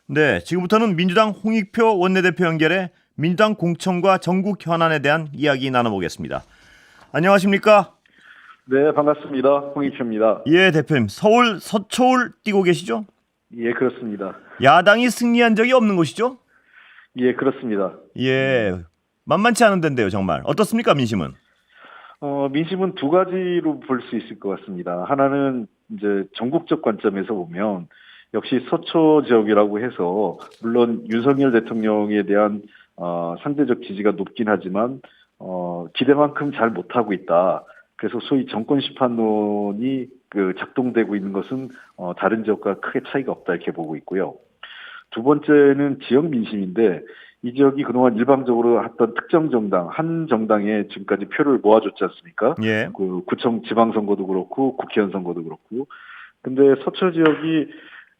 네, 지금부터는 민주당 홍익표 원내대표 연결해 민주당 공천과 전국 현안에 대한 이야기 나눠보겠습니다. 안녕하십니까? 네, 반갑습니다. 홍익표입니다. 예, 대표님. 서울 서초울 뛰고 계시죠? 예, 그렇습니다. 야당이 승리한 적이 없는 곳이죠? 예, 그렇습니다. 예, 만만치 않은 데인데요, 정말. 어떻습니까, 민심은? 민심은 두 가지로 볼 수 있을 것 같습니다. 하나는 이제 전국적 관점에서 보면 역시 서초 지역이라고 해서 물론 윤석열 대통령에 대한 상대적 지지가 높긴 하지만 기대만큼 잘 못하고 있다. 그래서 소위 정권 시판론이 작동되고 있는 것은 다른 지역과 크게 차이가 없다 이렇게 보고 있고요. 두 번째는 지역 민심인데 이 지역이 그동안 일방적으로 했던 특정 정당, 한 정당에 지금까지 표를 모아줬지 않습니까? 예, 그 구청 지방선거도 그렇고 국회의원 선거도 그렇고. 근데 서초 지역이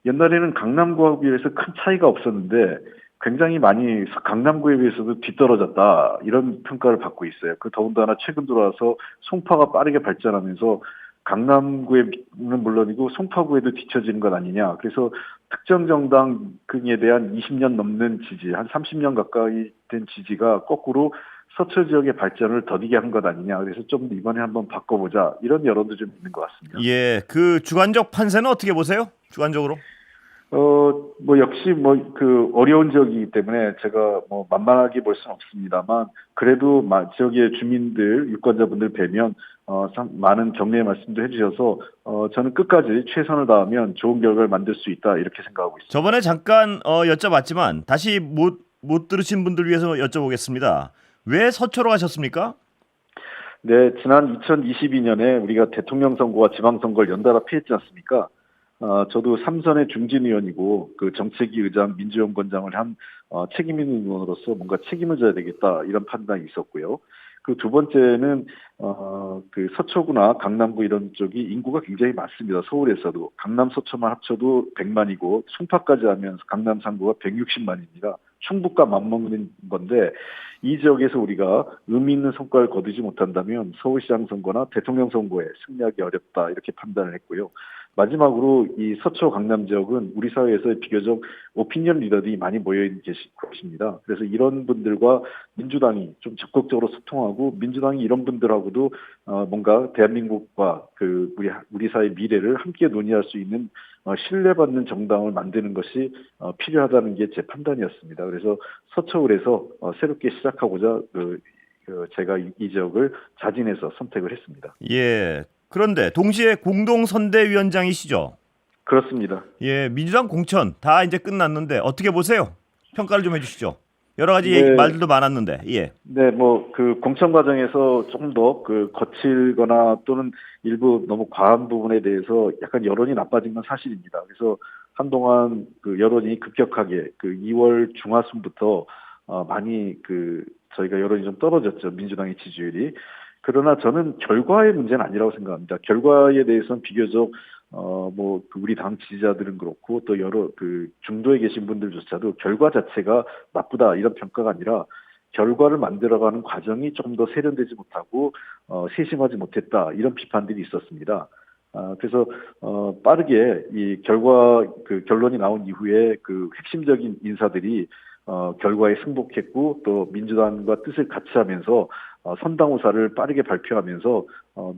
옛날에는 강남구에 비해서 큰 차이가 없었는데 굉장히 많이 강남구에 비해서도 뒤떨어졌다 이런 평가를 받고 있어요. 그 더군다나 최근 들어와서 송파가 빠르게 발전하면서 강남구에는 물론이고 송파구에도 뒤처지는 것 아니냐. 그래서 특정 정당에 대한 20년 넘는 지지, 한 30년 가까이 된 지지가 거꾸로 서초 지역의 발전을 더디게 한 것 아니냐. 그래서 좀 이번에 한번 바꿔보자. 이런 여론도 좀 있는 것 같습니다. 예, 그 주관적 판세는 어떻게 보세요? 주관적으로? 역시 어려운 지역이기 때문에 제가 만만하게 볼 수는 없습니다만, 그래도 지역의 주민들, 유권자분들 뵈면, 참 많은 격려의 말씀도 해주셔서, 저는 끝까지 최선을 다하면 좋은 결과를 만들 수 있다, 이렇게 생각하고 있습니다. 저번에 잠깐 여쭤봤지만 다시 못 들으신 분들 위해서 여쭤보겠습니다. 왜 서초로 가셨습니까? 네, 지난 2022년에 우리가 대통령 선거와 지방선거를 연달아 피했지 않습니까? 저도 삼선의 중진 의원이고 그 정책위 의장 민주연구원장을 한 책임 있는 의원으로서 뭔가 책임을 져야 되겠다 이런 판단이 있었고요. 그 두 번째는 그 서초구나 강남구 이런 쪽이 인구가 굉장히 많습니다. 서울에서도 강남 서초만 합쳐도 100만이고 송파까지 하면 강남 상구가 160만입니다. 충북과 맞먹는 건데 이 지역에서 우리가 의미 있는 성과를 거두지 못한다면 서울시장 선거나 대통령 선거에 승리하기 어렵다 이렇게 판단을 했고요. 마지막으로 이 서초 강남 지역은 우리 사회에서 비교적 오피니언 리더들이 많이 모여 있는 곳입니다. 그래서 이런 분들과 민주당이 좀 적극적으로 소통하고 민주당이 이런 분들하고도 뭔가 대한민국과 우리 사회 미래를 함께 논의할 수 있는 신뢰받는 정당을 만드는 것이 필요하다는 게 제 판단이었습니다. 그래서 서초을에서 새롭게 시작하고자 제가 이 지역을 자진해서 선택을 했습니다. 예. 그런데 동시에 공동선대위원장이시죠? 그렇습니다. 예, 민주당 공천 다 이제 끝났는데 어떻게 보세요? 평가를 좀 해주시죠. 여러 가지 네, 말들도 많았는데, 예. 네, 공천 과정에서 조금 더 거칠거나 또는 일부 너무 과한 부분에 대해서 약간 여론이 나빠진 건 사실입니다. 그래서 한동안 여론이 급격하게 2월 중하순부터 많이 저희가 여론이 좀 떨어졌죠. 민주당의 지지율이. 그러나 저는 결과의 문제는 아니라고 생각합니다. 결과에 대해서는 비교적 우리 당 지지자들은 그렇고 또 여러 중도에 계신 분들조차도 결과 자체가 나쁘다 이런 평가가 아니라 결과를 만들어가는 과정이 좀 더 세련되지 못하고 세심하지 못했다 이런 비판들이 있었습니다. 그래서 빠르게 이 결론이 나온 이후에 핵심적인 인사들이 결과에 승복했고 또 민주당과 뜻을 같이 하면서 선당후사를 빠르게 발표하면서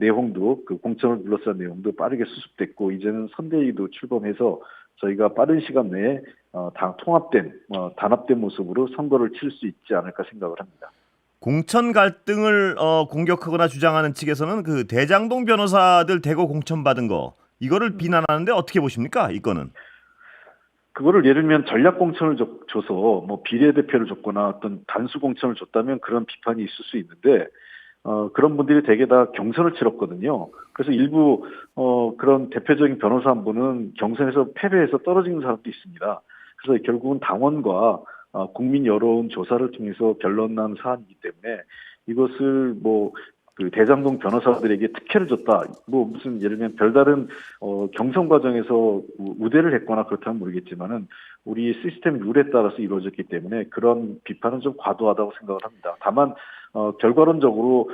내용도 공천을 둘러싼 내용도 빠르게 수습됐고 이제는 선대위도 출범해서 저희가 빠른 시간 내에 당 통합된 단합된 모습으로 선거를 칠 수 있지 않을까 생각을 합니다. 공천 갈등을 공격하거나 주장하는 측에서는 그 대장동 변호사들 대거 공천받은 거 이거를 비난하는데 어떻게 보십니까? 이거는. 그거를 예를 들면 전략 공천을 줘서 비례대표를 줬거나 어떤 단수 공천을 줬다면 그런 비판이 있을 수 있는데 그런 분들이 대개 다 경선을 치렀거든요. 그래서 일부 그런 대표적인 변호사 한 분은 경선에서 패배해서 떨어지는 사람도 있습니다. 그래서 결국은 당원과 국민 여론 조사를 통해서 변론난 사안이기 때문에 이것을 대장동 변호사들에게 특혜를 줬다. 무슨 예를 들면 별다른 경선 과정에서 우대를 했거나 그렇다면 모르겠지만은 우리 시스템 룰에 따라서 이루어졌기 때문에 그런 비판은 좀 과도하다고 생각을 합니다. 다만 결과론적으로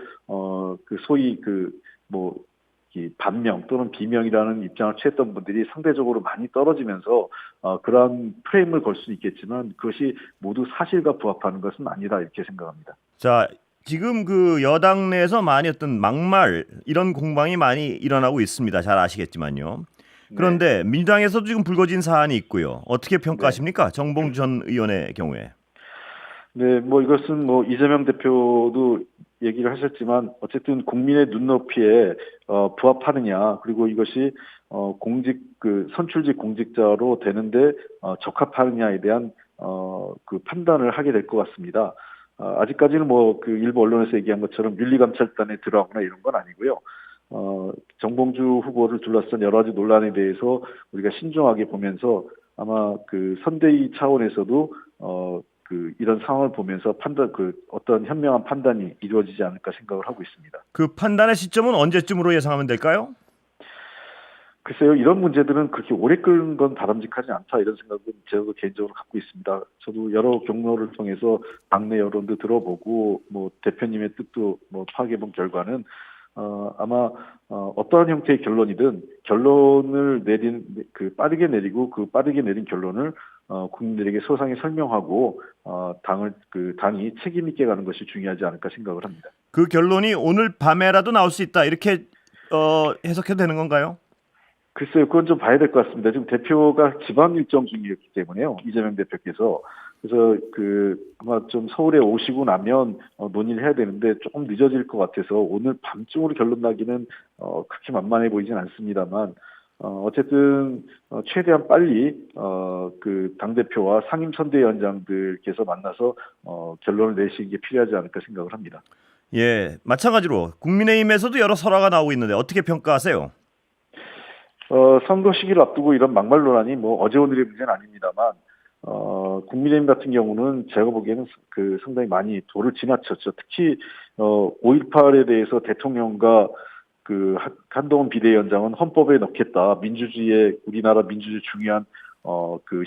소위 이 반명 또는 비명이라는 입장을 취했던 분들이 상대적으로 많이 떨어지면서 그러한 프레임을 걸 수 있겠지만 그것이 모두 사실과 부합하는 것은 아니다 이렇게 생각합니다. 자, 지금 그 여당 내에서 많이 어떤 막말 이런 공방이 많이 일어나고 있습니다. 잘 아시겠지만요. 네, 그런데 민주당에서도 지금 불거진 사안이 있고요. 어떻게 네. 평가하십니까? 정봉주 전 의원의 경우에. 네, 뭐 이것은 뭐 이재명 대표도 얘기를 하셨지만 어쨌든 국민의 눈높이에 부합하느냐 그리고 이것이 공직 그 선출직 공직자로 되는데 적합하느냐에 대한 그 판단을 하게 될 것 같습니다. 아직까지는 뭐 그 일부 언론에서 얘기한 것처럼 윤리감찰단에 들어가거나 이런 건 아니고요. 정봉주 후보를 둘러싼 여러 가지 논란에 대해서 우리가 신중하게 보면서 아마 그 선대위 차원에서도 그 이런 상황을 보면서 그 어떤 현명한 판단이 이루어지지 않을까 생각을 하고 있습니다. 그 판단의 시점은 언제쯤으로 예상하면 될까요? 글쎄요, 이런 문제들은 그렇게 오래 끄는 건 바람직하지 않다 이런 생각은 저도 개인적으로 갖고 있습니다. 저도 여러 경로를 통해서 당내 여론도 들어보고 뭐 대표님의 뜻도 뭐 파악해본 결과는 아마 어떠한 형태의 결론이든 결론을 빠르게 내리고 그 빠르게 내린 결론을 국민들에게 소상히 설명하고 당이 책임 있게 가는 것이 중요하지 않을까 생각을 합니다. 그 결론이 오늘 밤에라도 나올 수 있다. 이렇게 해석해도 되는 건가요? 글쎄요, 그건 좀 봐야 될 것 같습니다. 지금 대표가 지방 일정 중이었기 때문에요. 이재명 대표께서. 그래서 아마 좀 서울에 오시고 나면 논의를 해야 되는데 조금 늦어질 것 같아서 오늘 밤중으로 결론 나기는 그렇게 만만해 보이진 않습니다만 어쨌든 최대한 빨리 그 당대표와 상임선대위원장들께서 만나서 결론을 내시는 게 필요하지 않을까 생각을 합니다. 예, 마찬가지로 국민의힘에서도 여러 설화가 나오고 있는데 어떻게 평가하세요? 선거 시기를 앞두고 이런 막말 논란이 뭐 어제 오늘의 문제는 아닙니다만, 국민의힘 같은 경우는 제가 보기에는 상당히 많이 도를 지나쳤죠. 특히, 5.18에 대해서 대통령과 한동훈 비대위원장은 헌법에 넣겠다. 우리나라 민주주의 중요한,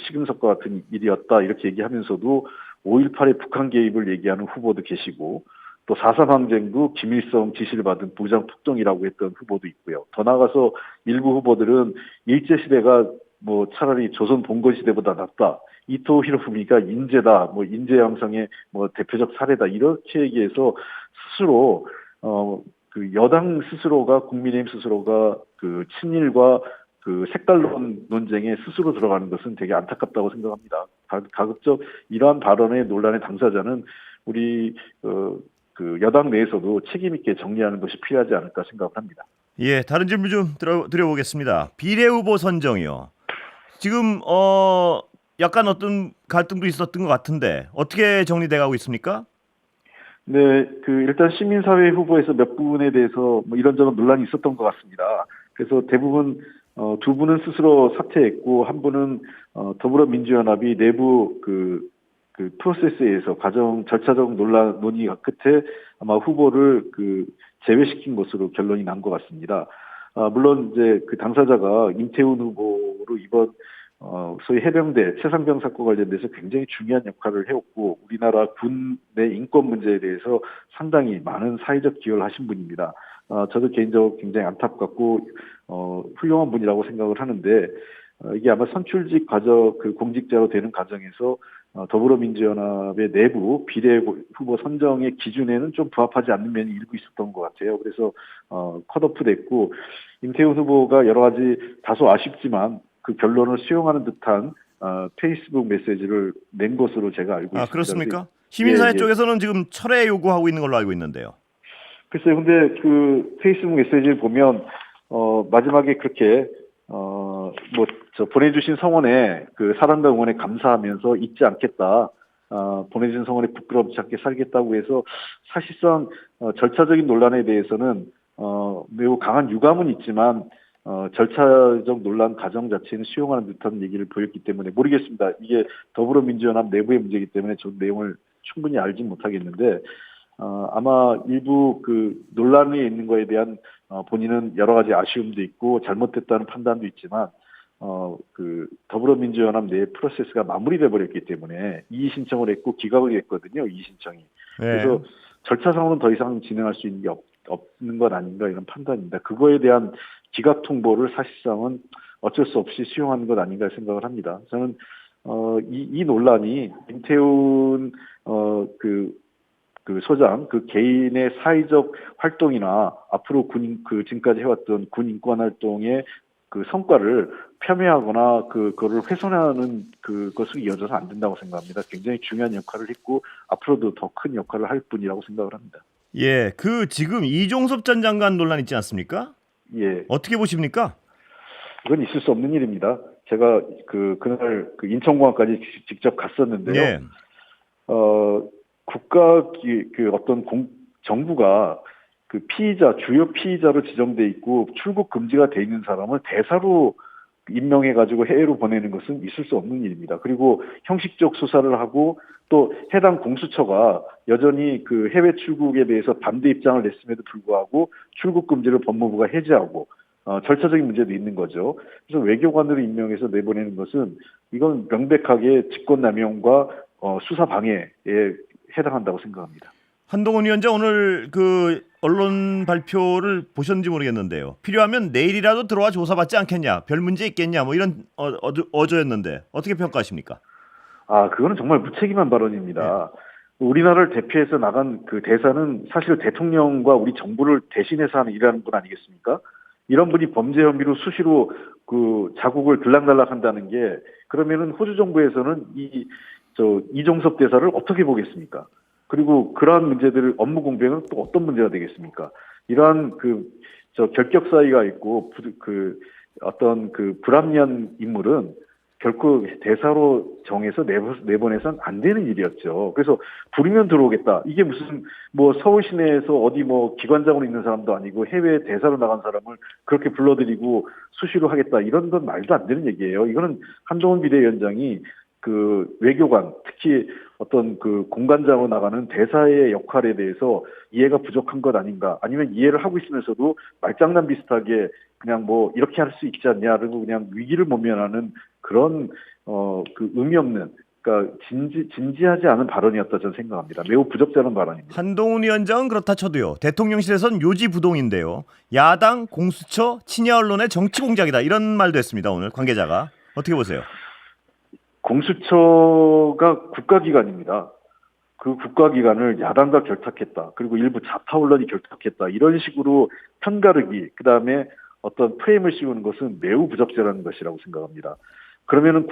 시금석과 같은 일이었다. 이렇게 얘기하면서도 5.18의 북한 개입을 얘기하는 후보도 계시고, 또 4.3 항쟁도 김일성 지시를 받은 부장 특종이라고 했던 후보도 있고요. 더 나아가서 일부 후보들은 일제시대가 뭐 차라리 조선 봉건시대보다 낫다. 이토 히로부미가 인재다. 뭐 인재 양성의 뭐 대표적 사례다. 이렇게 얘기해서 스스로 여당 스스로가 국민의힘 스스로가 그 친일과 그 색깔론 논쟁에 스스로 들어가는 것은 되게 안타깝다고 생각합니다. 가급적 이러한 발언의 논란의 당사자는 우리 그 여당 내에서도 책임 있게 정리하는 것이 필요하지 않을까 생각을 합니다. 예, 다른 질문 좀 드려보겠습니다. 비례 후보 선정이요. 지금 약간 어떤 갈등도 있었던 것 같은데 어떻게 정리돼 가고 있습니까? 네, 일단 시민사회 후보에서 몇 분에 대해서 뭐 이런저런 논란이 있었던 것 같습니다. 그래서 대부분 두 분은 스스로 사퇴했고 한 분은 더불어민주연합이 내부 그 프로세스에 의해서 절차적 논의가 끝에 아마 후보를 제외시킨 것으로 결론이 난 것 같습니다. 물론 이제 그 당사자가 임태훈 후보로 이번 소위 해병대 최상병 사건 관련돼서 굉장히 중요한 역할을 해왔고 우리나라 군 내 인권 문제에 대해서 상당히 많은 사회적 기여를 하신 분입니다. 저도 개인적으로 굉장히 안타깝고 훌륭한 분이라고 생각을 하는데 이게 아마 선출직 공직자로 되는 과정에서 더불어민주연합의 내부 비례 후보 선정의 기준에는 좀 부합하지 않는 면이 일부 있었던 것 같아요. 그래서 컷오프 됐고 임태훈 후보가 여러 가지 다소 아쉽지만 그 결론을 수용하는 듯한 페이스북 메시지를 낸 것으로 제가 알고 있습니다. 그렇습니까? 시민사회 예. 쪽에서는 지금 철회 요구하고 있는 걸로 알고 있는데요. 글쎄요, 근데 그 페이스북 메시지를 보면 마지막에 그렇게 보내주신 성원에 사랑과 응원에 감사하면서 잊지 않겠다. 보내주신 성원에 부끄럽지 않게 살겠다고 해서 사실상 절차적인 논란에 대해서는 매우 강한 유감은 있지만 절차적 논란 과정 자체는 수용하는 듯한 얘기를 보였기 때문에 모르겠습니다. 이게 더불어민주연합 내부의 문제이기 때문에 저 내용을 충분히 알지 못하겠는데 아마 일부 논란이 있는 거에 대한 본인은 여러 가지 아쉬움도 있고 잘못됐다는 판단도 있지만 더불어민주연합 내 프로세스가 마무리돼 버렸기 때문에 이의 신청을 했고 기각을 했거든요. 이의 신청이. 네. 그래서 절차상으로는 더 이상 진행할 수 있는 게 없는 것 아닌가 이런 판단입니다. 그거에 대한 기각 통보를 사실상은 어쩔 수 없이 수용하는 것 아닌가 생각을 합니다. 저는 이 논란이 김태훈 그 소장 그 개인의 사회적 활동이나 앞으로 지금까지 해왔던 군 인권 활동의 그 성과를 폄훼하거나 그거를 훼손하는 그것으로 이어져서 안 된다고 생각합니다. 굉장히 중요한 역할을 했고 앞으로도 더 큰 역할을 할 뿐이라고 생각을 합니다. 예, 그 지금 이종섭 전 장관 논란 있지 않습니까? 예, 어떻게 보십니까? 그건 있을 수 없는 일입니다. 제가 그날 인천공항까지 직접 갔었는데요. 예, 정부가 그 주요 피의자로 지정돼 있고 출국 금지가 돼 있는 사람을 대사로 임명해가지고 해외로 보내는 것은 있을 수 없는 일입니다. 그리고 형식적 수사를 하고 또 해당 공수처가 여전히 그 해외 출국에 대해서 반대 입장을 냈음에도 불구하고 출국 금지를 법무부가 해제하고 절차적인 문제도 있는 거죠. 그래서 외교관으로 임명해서 내보내는 것은 이건 명백하게 직권남용과 수사 방해에 해당한다고 생각합니다. 한동훈 위원장 오늘 그 언론 발표를 보셨는지 모르겠는데요. 필요하면 내일이라도 들어와 조사받지 않겠냐, 별 문제 있겠냐, 뭐 이런 어조였는데 어떻게 평가하십니까? 그거는 정말 무책임한 발언입니다. 우리나라를 대표해서 나간 그 대사는 사실 대통령과 우리 정부를 대신해서 하는 일하는 분 아니겠습니까? 이런 분이 범죄 혐의로 수시로 그 자국을 들락날락 한다는 게 그러면은 호주 정부에서는 이종섭 대사를 어떻게 보겠습니까? 그리고 그러한 문제들을 업무 공백은 또 어떤 문제가 되겠습니까? 이러한 결격 사유가 있고 어떤 불합리한 인물은 결코 대사로 정해서 내보내서는 안 되는 일이었죠. 그래서 부르면 들어오겠다. 이게 무슨 서울 시내에서 어디 기관장으로 있는 사람도 아니고 해외 대사로 나간 사람을 그렇게 불러들이고 수시로 하겠다. 이런 건 말도 안 되는 얘기예요. 이거는 한동훈 비대위원장이 그 외교관, 특히 어떤 공관장으로 나가는 대사의 역할에 대해서 이해가 부족한 것 아닌가, 아니면 이해를 하고 있으면서도 말장난 비슷하게 그냥 이렇게 할 수 있지 않냐고 그냥 위기를 모면하는 그런 의미 없는, 그러니까 진지하지 않은 발언이었다 저는 생각합니다. 매우 부적절한 발언입니다. 한동훈 위원장은 그렇다 쳐도요. 대통령실에서는 요지부동인데요. 야당, 공수처, 친야 언론의 정치 공작이다 이런 말도 했습니다. 오늘 관계자가 어떻게 보세요? 공수처가 국가기관입니다. 그 국가기관을 야당과 결탁했다. 그리고 일부 좌파 언론이 결탁했다. 이런 식으로 편가르기, 그다음에 어떤 프레임을 씌우는 것은 매우 부적절한 것이라고 생각합니다. 그러면은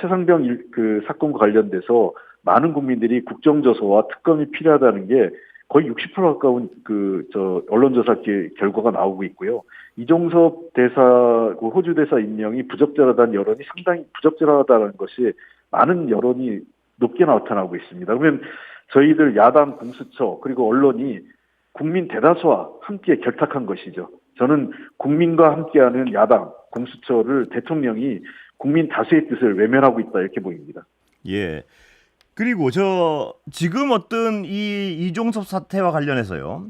최상병 사건과 관련돼서 많은 국민들이 국정조사와 특검이 필요하다는 게 거의 60% 가까운 언론조사 결과가 나오고 있고요. 이종섭 대사, 호주 대사 임명이 부적절하다는 여론이 상당히 부적절하다는 것이 많은 여론이 높게 나타나고 있습니다. 그러면 저희들 야당, 공수처, 그리고 언론이 국민 대다수와 함께 결탁한 것이죠. 저는 국민과 함께하는 야당, 공수처를 대통령이 국민 다수의 뜻을 외면하고 있다 이렇게 보입니다. 예. 그리고 지금 어떤 이종섭 사태와 관련해서요.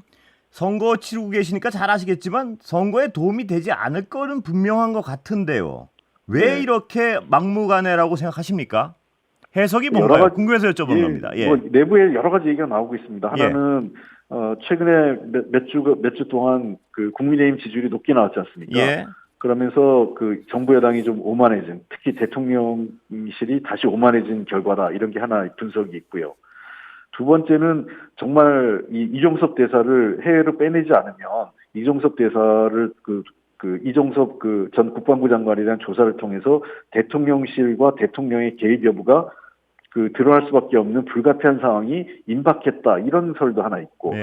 선거 치르고 계시니까 잘 아시겠지만 선거에 도움이 되지 않을 거는 분명한 것 같은데요. 왜 네. 이렇게 막무가내라고 생각하십니까? 해석이 뭔가요? 궁금해서 여쭤본 겁니다. 예. 내부에 여러 가지 얘기가 나오고 있습니다. 하나는 최근에 몇 주 동안 국민의힘 지지율이 높게 나왔지 않습니까? 예. 그러면서 정부 여당이 좀 오만해진, 특히 대통령실이 다시 오만해진 결과다. 이런 게 하나 분석이 있고요. 두 번째는 정말 이종섭 대사를 해외로 빼내지 않으면 이종섭 대사를 이종섭 전 국방부 장관에 대한 조사를 통해서 대통령실과 대통령의 개입 여부가 드러날 수밖에 없는 불가피한 상황이 임박했다. 이런 설도 하나 있고.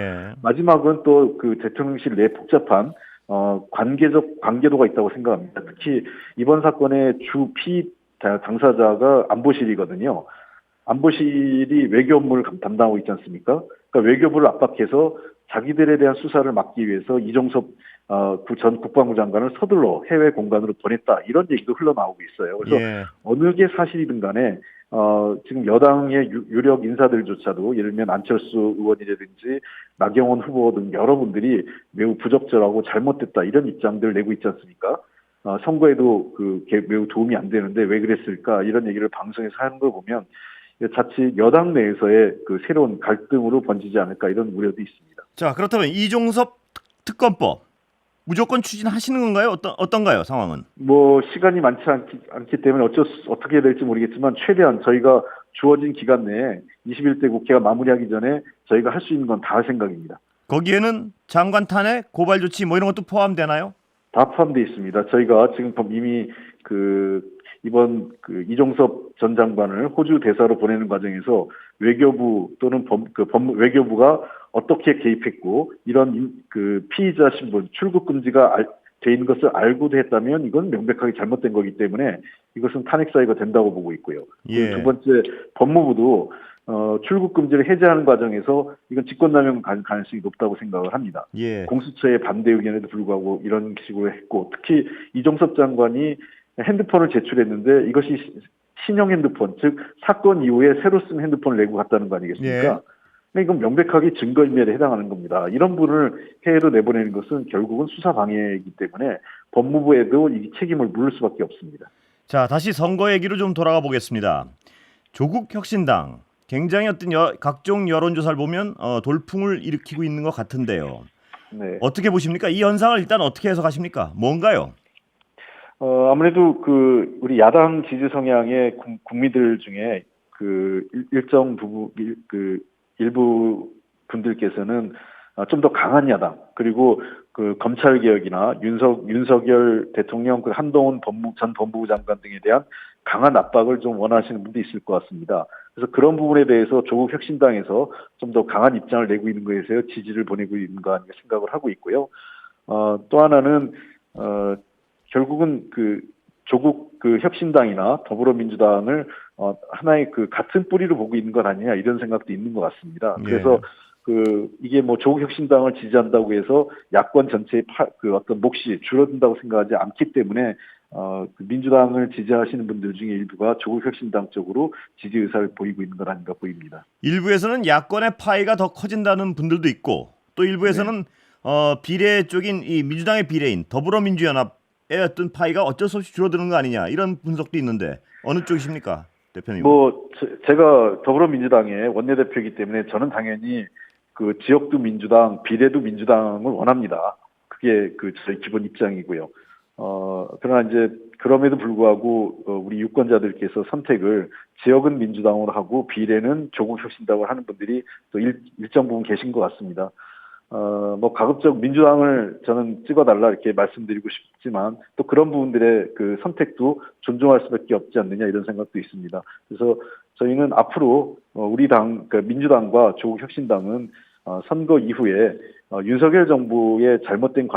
마지막은 또 대통령실 내 복잡한 관계도가 있다고 생각합니다. 특히 이번 사건의 주 피의 당사자가 안보실이거든요. 안보실이 외교 업무를 담당하고 있지 않습니까? 그러니까 외교부를 압박해서 자기들에 대한 수사를 막기 위해서 이종섭 전 국방부 장관을 서둘러 해외 공간으로 보냈다. 이런 얘기도 흘러나오고 있어요. 그래서 어느 게 사실이든 간에 지금 여당의 유력 인사들조차도 예를 들면 안철수 의원이라든지 나경원 후보 등 여러분들이 매우 부적절하고 잘못됐다 이런 입장들을 내고 있지 않습니까? 선거에도 매우 도움이 안 되는데 왜 그랬을까 이런 얘기를 방송에서 하는 걸 보면 자칫 여당 내에서의 새로운 갈등으로 번지지 않을까 이런 우려도 있습니다. 자, 그렇다면 이종섭 특검법 무조건 추진하시는 건가요? 어떤가요? 상황은? 뭐 시간이 많지 않기 때문에 어떻게 될지 모르겠지만 최대한 저희가 주어진 기간 내에 21대 국회가 마무리하기 전에 저희가 할 수 있는 건 다 할 생각입니다. 거기에는 장관 탄핵, 고발 조치 뭐 이런 것도 포함되나요? 다 포함되어 있습니다. 저희가 지금 이미 이번 이종섭 전 장관을 호주 대사로 보내는 과정에서 외교부 또는 외교부가 어떻게 개입했고 이런 피의자 신분 출국 금지가 돼 있는 것을 알고도 했다면 이건 명백하게 잘못된 거기 때문에 이것은 탄핵 사유가 된다고 보고 있고요. 예. 두 번째, 법무부도 출국 금지를 해제하는 과정에서 이건 직권남용 가능성이 높다고 생각을 합니다. 예. 공수처의 반대 의견에도 불구하고 이런 식으로 했고, 특히 이종섭 장관이 핸드폰을 제출했는데 이것이 신형 핸드폰, 즉 사건 이후에 새로 쓴 핸드폰을 내고 갔다는 거 아니겠습니까? 예. 이건 명백하게 증거인멸에 해당하는 겁니다. 이런 분을 해외로 내보내는 것은 결국은 수사 방해이기 때문에 법무부에도 이 책임을 물을 수밖에 없습니다. 자, 다시 선거 얘기로 좀 돌아가 보겠습니다. 조국 혁신당 굉장히 각종 여론조사를 보면 돌풍을 일으키고 있는 것 같은데요. 네. 어떻게 보십니까? 이 현상을 일단 어떻게 해석하십니까? 뭔가요? 아무래도 우리 야당 지지 성향의 국민들 중에 일부 분들께서는 좀 더 강한 야당, 그리고 검찰 개혁이나 윤석열 대통령, 한동훈 전 법무부 장관 등에 대한 강한 압박을 좀 원하시는 분도 있을 것 같습니다. 그래서 그런 부분에 대해서 조국 혁신당에서 좀 더 강한 입장을 내고 있는 것에 대해서 지지를 보내고 있는 거 아닌가 생각을 하고 있고요. 또 하나는 결국은 조국 혁신당이나 더불어민주당을 하나의 같은 뿌리로 보고 있는 것 아니냐 이런 생각도 있는 것 같습니다. 그래서 이게 뭐 조국 혁신당을 지지한다고 해서 야권 전체의 어떤 몫이 줄어든다고 생각하지 않기 때문에 민주당을 지지하시는 분들 중에 일부가 조국 혁신당 쪽으로 지지 의사를 보이고 있는 것 아닌가 보입니다. 일부에서는 야권의 파이가 더 커진다는 분들도 있고 또 일부에서는 비례 쪽인 이 민주당의 비례인 더불어민주연합의 어떤 파이가 어쩔 수 없이 줄어드는 거 아니냐 이런 분석도 있는데 어느 쪽이십니까, 대표님? 제가 더불어민주당의 원내대표이기 때문에 저는 당연히 지역도 민주당, 비례도 민주당을 원합니다. 그게 저희 기본 입장이고요. 그러나 이제 그럼에도 불구하고 우리 유권자들께서 선택을 지역은 민주당으로 하고 비례는 조국 혁신당으로 하는 분들이 또 일정 부분 계신 것 같습니다. 가급적 민주당을 저는 찍어달라 이렇게 말씀드리고 싶지만 또 그런 부분들의 선택도 존중할 수밖에 없지 않느냐 이런 생각도 있습니다. 그래서 저희는 앞으로 우리 당, 민주당과 조국 혁신당은 선거 이후에 윤석열 정부의 잘못된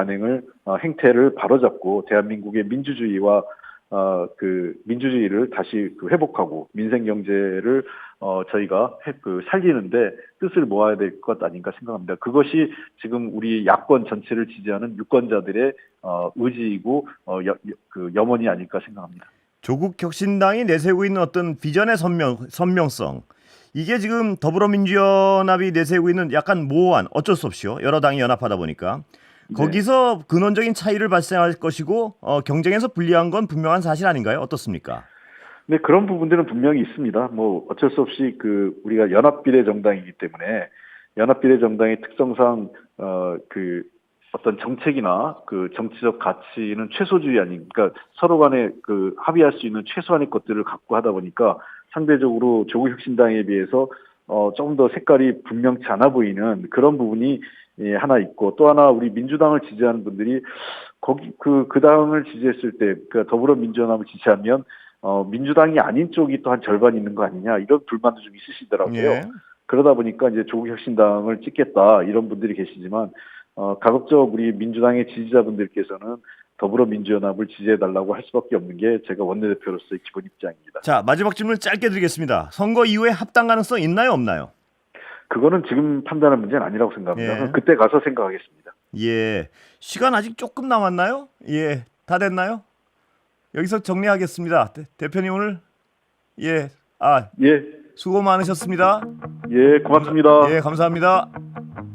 행태를 바로잡고 대한민국의 민주주의와 민주주의를 다시 회복하고 민생 경제를 저희가 살리는데 뜻을 모아야 될 것 아닌가 생각합니다. 그것이 지금 우리 야권 전체를 지지하는 유권자들의 의지이고 염원이 아닐까 생각합니다. 조국 혁신당이 내세우고 있는 어떤 비전의 선명성, 이게 지금 더불어민주연합이 내세우고 있는 약간 모호한, 어쩔 수 없이요, 여러 당이 연합하다 보니까 거기서 근원적인 차이를 발생할 것이고 경쟁에서 불리한 건 분명한 사실 아닌가요? 어떻습니까? 네, 그런 부분들은 분명히 있습니다. 어쩔 수 없이 우리가 연합비례 정당이기 때문에 연합비례 정당의 특성상 어떤 정책이나 정치적 가치는 최소주의 그러니까 서로 간에 합의할 수 있는 최소한의 것들을 갖고 하다 보니까 상대적으로 조국 혁신당에 비해서 조금 더 색깔이 분명치 않아 보이는 그런 부분이 하나 있고, 또 하나 우리 민주당을 지지하는 분들이 그 당을 지지했을 때 더불어민주연합을 지지하면 민주당이 아닌 쪽이 또 한 절반 있는 거 아니냐 이런 불만도 좀 있으시더라고요. 예. 그러다 보니까 이제 조국 혁신당을 찍겠다 이런 분들이 계시지만 가급적 우리 민주당의 지지자분들께서는 더불어민주연합을 지지해달라고 할 수밖에 없는 게 제가 원내대표로서의 기본 입장입니다. 자, 마지막 질문 짧게 드리겠습니다. 선거 이후에 합당 가능성 있나요, 없나요? 그거는 지금 판단할 문제는 아니라고 생각합니다. 예. 그때 가서 생각하겠습니다. 예, 시간 아직 조금 남았나요? 예, 다 됐나요? 여기서 정리하겠습니다. 대표님 오늘 예, 수고 많으셨습니다. 예, 고맙습니다. 예, 감사합니다.